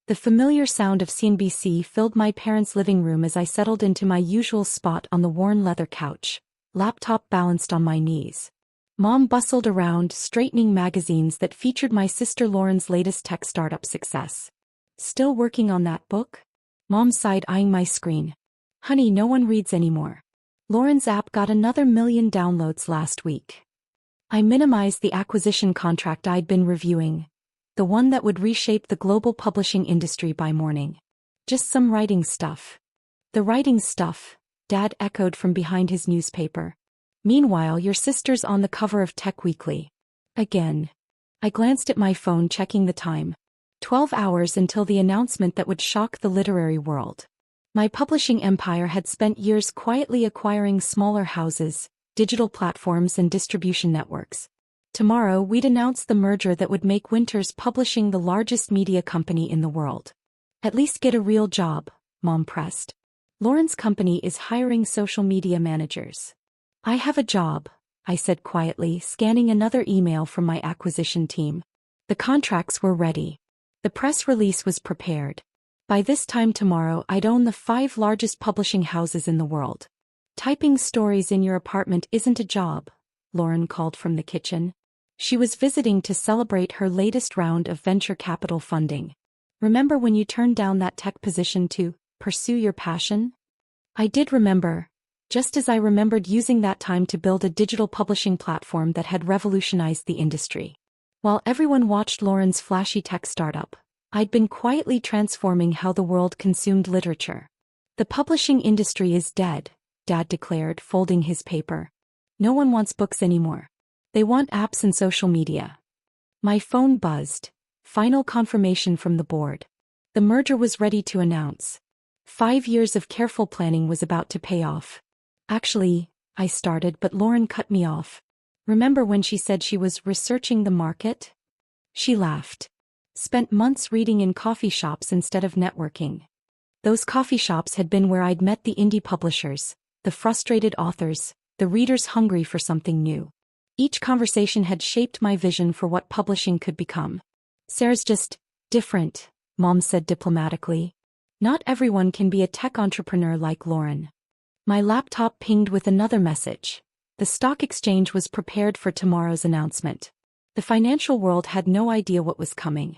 The familiar sound of CNBC filled my parents' living room as I settled into my usual spot on the worn leather couch, laptop balanced on my knees. Mom bustled around, straightening magazines that featured my sister Lauren's latest tech startup success. "Still working on that book?" Mom sighed, eyeing my screen. "Honey, no one reads anymore. Lauren's app got another 1,000,000 downloads last week." I minimized the acquisition contract I'd been reviewing, the one that would reshape the global publishing industry by morning. "Just some writing stuff." "The writing stuff," Dad echoed from behind his newspaper. "Meanwhile, your sister's on the cover of Tech Weekly. Again." I glanced at my phone, checking the time. 12 hours until the announcement that would shock the literary world. My publishing empire had spent years quietly acquiring smaller houses, digital platforms and distribution networks. Tomorrow we'd announce the merger that would make Winters Publishing the largest media company in the world. "At least get a real job," Mom pressed. "Lauren's company is hiring social media managers." "I have a job," I said quietly, scanning another email from my acquisition team. The contracts were ready. The press release was prepared. By this time tomorrow I'd own the 5 largest publishing houses in the world. "Typing stories in your apartment isn't a job," Lauren called from the kitchen. She was visiting to celebrate her latest round of venture capital funding. "Remember when you turned down that tech position to pursue your passion?" I did remember, just as I remembered using that time to build a digital publishing platform that had revolutionized the industry. While everyone watched Lauren's flashy tech startup, I'd been quietly transforming how the world consumed literature. "The publishing industry is dead," Dad declared, folding his paper. "No one wants books anymore. They want apps and social media." My phone buzzed. Final confirmation from the board. The merger was ready to announce. 5 years of careful planning was about to pay off. "Actually," I started, but Lauren cut me off. "Remember when she said she was researching the market?" She laughed. "Spent months reading in coffee shops instead of networking." Those coffee shops had been where I'd met the indie publishers, the frustrated authors, the readers hungry for something new. Each conversation had shaped my vision for what publishing could become. "Sarah's just different," Mom said diplomatically. "Not everyone can be a tech entrepreneur like Lauren." My laptop pinged with another message. The stock exchange was prepared for tomorrow's announcement. The financial world had no idea what was coming.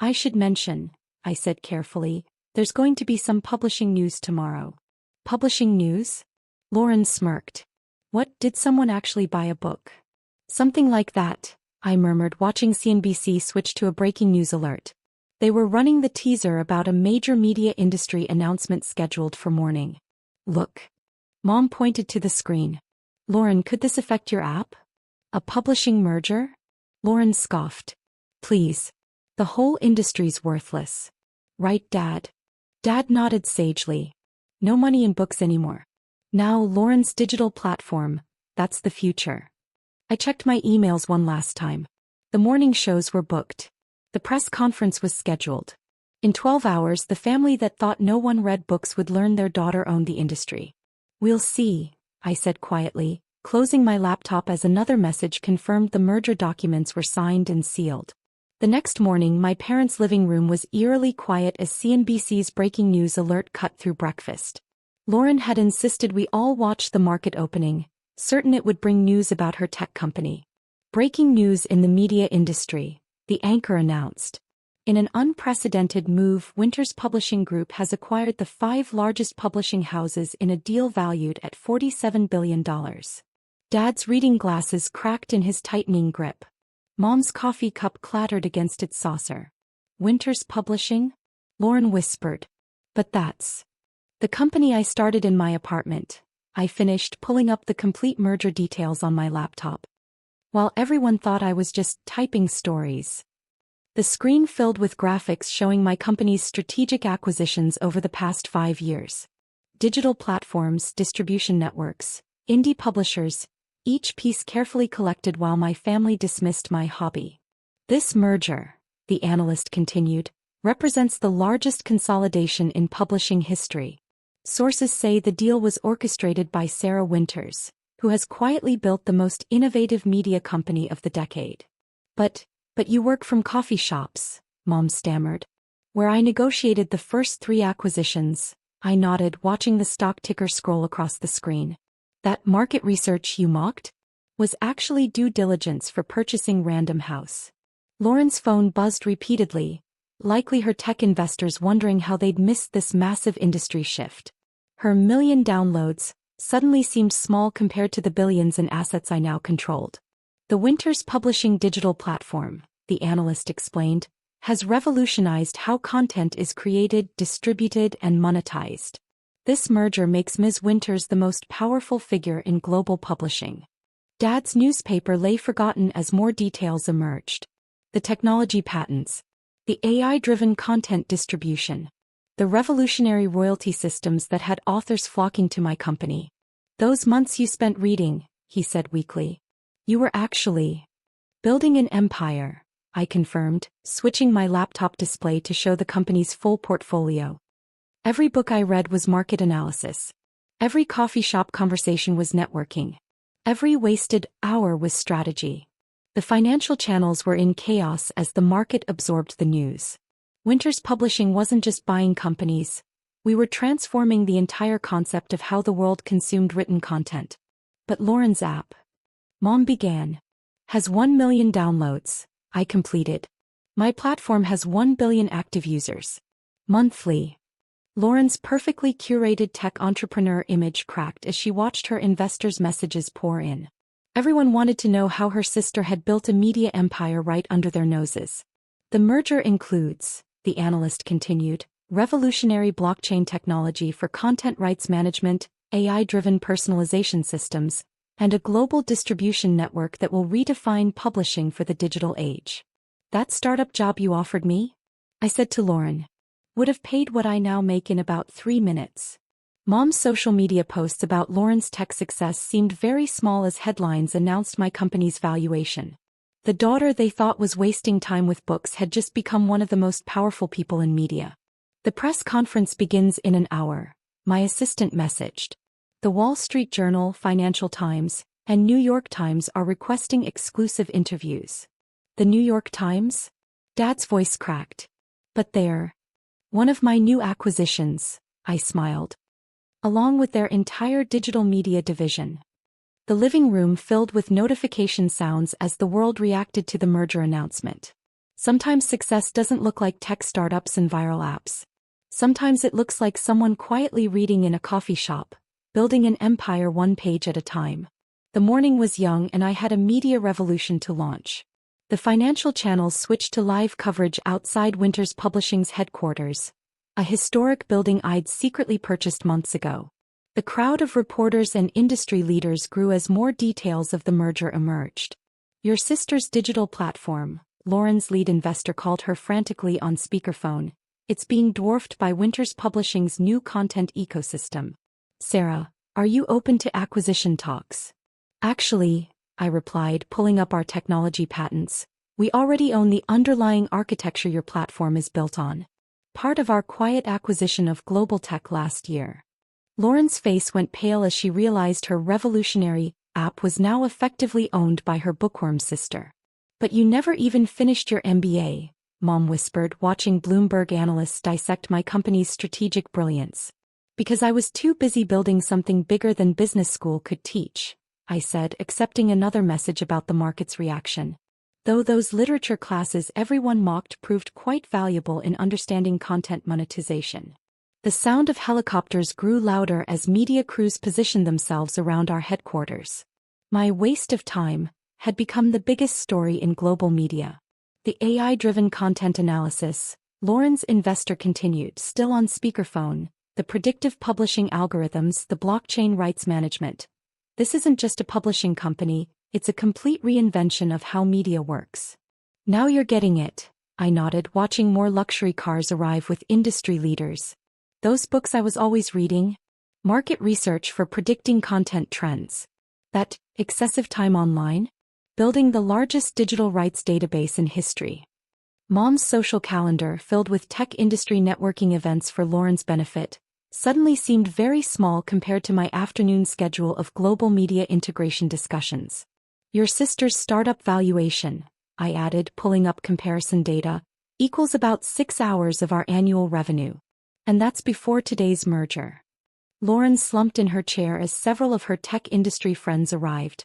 "I should mention," I said carefully, "there's going to be some publishing news tomorrow." "Publishing news?" Lauren smirked. "What, did someone actually buy a book?" "Something like that," I murmured, watching CNBC switch to a breaking news alert. They were running the teaser about a major media industry announcement scheduled for morning. "Look." Mom pointed to the screen. "Lauren, could this affect your app?" "A publishing merger?" Lauren scoffed. "Please. The whole industry's worthless." "Right, Dad?" Dad nodded sagely. "No money in books anymore. Now Lauren's digital platform, that's the future." I checked my emails one last time. The morning shows were booked. The press conference was scheduled. In 12 hours, the family that thought no one read books would learn their daughter owned the industry. "We'll see," I said quietly, closing my laptop as another message confirmed the merger documents were signed and sealed. The next morning, my parents' living room was eerily quiet as CNBC's breaking news alert cut through breakfast. Lauren had insisted we all watch the market opening, certain it would bring news about her tech company. "Breaking news in the media industry," the anchor announced. "In an unprecedented move, Winters Publishing Group has acquired the 5 largest publishing houses in a deal valued at $47 billion. Dad's reading glasses cracked in his tightening grip. Mom's coffee cup clattered against its saucer. "Winters Publishing?" Lauren whispered. "But that's the company I started in my apartment," I finished, pulling up the complete merger details on my laptop. While everyone thought I was just typing stories, the screen filled with graphics showing my company's strategic acquisitions over the past 5 years. Digital platforms, distribution networks, indie publishers, each piece carefully collected while my family dismissed my hobby. "This merger," the analyst continued, "represents the largest consolidation in publishing history. Sources say the deal was orchestrated by Sarah Winters, who has quietly built the most innovative media company of the decade." But you work from coffee shops," Mom stammered. Where I negotiated the first 3 acquisitions, I nodded, watching the stock ticker scroll across the screen. That market research you mocked was actually due diligence for purchasing Random House. Lauren's phone buzzed repeatedly, likely her tech investors wondering how they'd missed this massive industry shift. Her million downloads suddenly seemed small compared to the billions in assets I now controlled. The Winters Publishing digital platform, the analyst explained, has revolutionized how content is created, distributed, and monetized. This merger makes Ms. Winters the most powerful figure in global publishing. Dad's newspaper lay forgotten as more details emerged. The technology patents, the AI-driven content distribution, the revolutionary royalty systems that had authors flocking to my company. Those months you spent reading, he said weakly. You were actually building an empire, I confirmed, switching my laptop display to show the company's full portfolio. Every book I read was market analysis. Every coffee shop conversation was networking. Every wasted hour was strategy. The financial channels were in chaos as the market absorbed the news. Winters Publishing wasn't just buying companies. We were transforming the entire concept of how the world consumed written content. But Lauren's app, Mom began, has 1 million downloads, I completed. My platform has 1 billion active users. Monthly. Lauren's perfectly curated tech entrepreneur image cracked as she watched her investors' messages pour in. Everyone wanted to know how her sister had built a media empire right under their noses. The merger includes, the analyst continued, revolutionary blockchain technology for content rights management, AI-driven personalization systems, and a global distribution network that will redefine publishing for the digital age. That startup job you offered me? I said to Lauren. Would have paid what I now make in about 3 minutes. Mom's social media posts about Lauren's tech success seemed very small as headlines announced my company's valuation. The daughter they thought was wasting time with books had just become one of the most powerful people in media. The press conference begins in an hour, my assistant messaged. The Wall Street Journal, Financial Times, and New York Times are requesting exclusive interviews. The New York Times? Dad's voice cracked. But they're one of my new acquisitions, I smiled. Along with their entire digital media division. The living room filled with notification sounds as the world reacted to the merger announcement. Sometimes success doesn't look like tech startups and viral apps. Sometimes it looks like someone quietly reading in a coffee shop, building an empire one page at a time. The morning was young and I had a media revolution to launch. The financial channels switched to live coverage outside Winters Publishing's headquarters, a historic building I'd secretly purchased months ago. The crowd of reporters and industry leaders grew as more details of the merger emerged. Your sister's digital platform, Lauren's lead investor called her frantically on speakerphone. It's being dwarfed by Winters Publishing's new content ecosystem. Sarah, are you open to acquisition talks? Actually, I replied, pulling up our technology patents. We already own the underlying architecture your platform is built on. Part of our quiet acquisition of global tech last year. Lauren's face went pale as she realized her revolutionary app was now effectively owned by her bookworm sister. But you never even finished your MBA, Mom whispered, watching Bloomberg analysts dissect my company's strategic brilliance. Because I was too busy building something bigger than business school could teach, I said, accepting another message about the market's reaction. Though those literature classes everyone mocked proved quite valuable in understanding content monetization. The sound of helicopters grew louder as media crews positioned themselves around our headquarters. My waste of time had become the biggest story in global media. The AI-driven content analysis, Lauren's investor continued, still on speakerphone, the predictive publishing algorithms, the blockchain rights management. This isn't just a publishing company, it's a complete reinvention of how media works. Now you're getting it, I nodded, watching more luxury cars arrive with industry leaders. Those books I was always reading? Market research for predicting content trends. That excessive time online? Building the largest digital rights database in history. Mom's social calendar, filled with tech industry networking events for Lauren's benefit, suddenly seemed very small compared to my afternoon schedule of global media integration discussions. Your sister's startup valuation, I added, pulling up comparison data, equals about 6 hours of our annual revenue. And that's before today's merger. Lauren slumped in her chair as several of her tech industry friends arrived.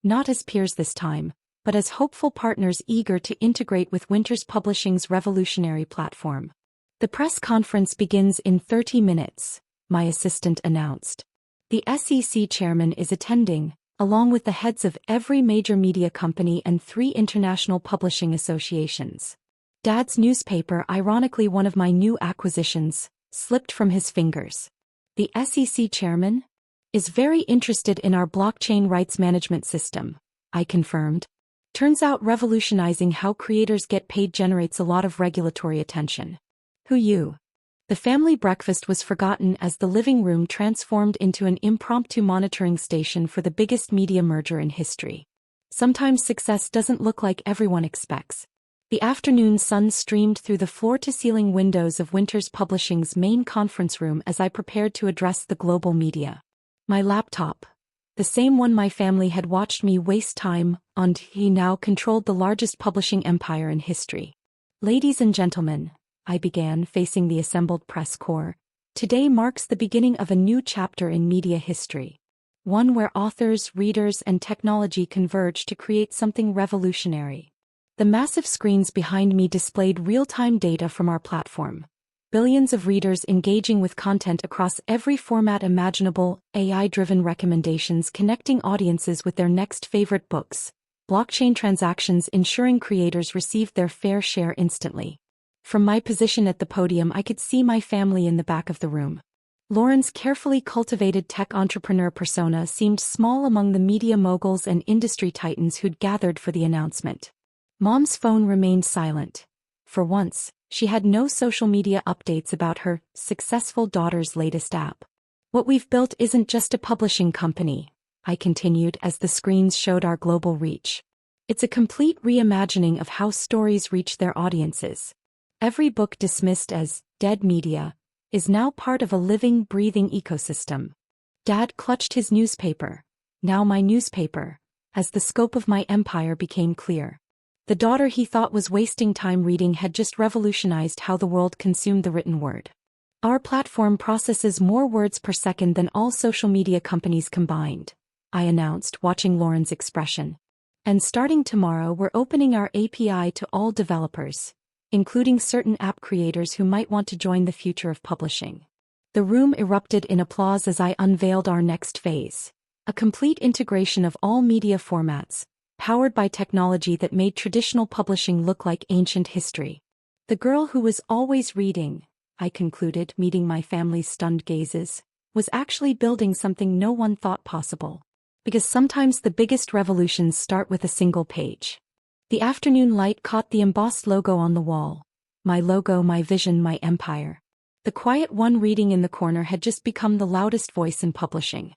Not as peers this time, but as hopeful partners eager to integrate with Winters Publishing's revolutionary platform. The press conference begins in 30 minutes, my assistant announced. The SEC chairman is attending, along with the heads of every major media company and 3 international publishing associations. Dad's newspaper, ironically one of my new acquisitions, slipped from his fingers. The SEC chairman is very interested in our blockchain rights management system, I confirmed. Turns out revolutionizing how creators get paid generates a lot of regulatory attention. Who you? The family breakfast was forgotten as the living room transformed into an impromptu monitoring station for the biggest media merger in history. Sometimes success doesn't look like everyone expects. The afternoon sun streamed through the floor-to-ceiling windows of Winters Publishing's main conference room as I prepared to address the global media. My laptop, the same one my family had watched me waste time on, he now controlled the largest publishing empire in history. Ladies and gentlemen, I began, facing the assembled press corps, today marks the beginning of a new chapter in media history. One where authors, readers, and technology converge to create something revolutionary. The massive screens behind me displayed real-time data from our platform. Billions of readers engaging with content across every format imaginable, AI-driven recommendations connecting audiences with their next favorite books, blockchain transactions ensuring creators received their fair share instantly. From my position at the podium, I could see my family in the back of the room. Lauren's carefully cultivated tech entrepreneur persona seemed small among the media moguls and industry titans who'd gathered for the announcement. Mom's phone remained silent. For once, she had no social media updates about her successful daughter's latest app. What we've built isn't just a publishing company, I continued as the screens showed our global reach. It's a complete reimagining of how stories reach their audiences. Every book dismissed as dead media is now part of a living, breathing ecosystem. Dad clutched his newspaper, now my newspaper, as the scope of my empire became clear. The daughter he thought was wasting time reading had just revolutionized how the world consumed the written word. Our platform processes more words per second than all social media companies combined, I announced, watching Lauren's expression. And starting tomorrow, we're opening our API to all developers, including certain app creators who might want to join the future of publishing. The room erupted in applause as I unveiled our next phase, a complete integration of all media formats, powered by technology that made traditional publishing look like ancient history. The girl who was always reading, I concluded, meeting my family's stunned gazes, was actually building something no one thought possible. Because sometimes the biggest revolutions start with a single page. The afternoon light caught the embossed logo on the wall. My logo, my vision, my empire. The quiet one reading in the corner had just become the loudest voice in publishing.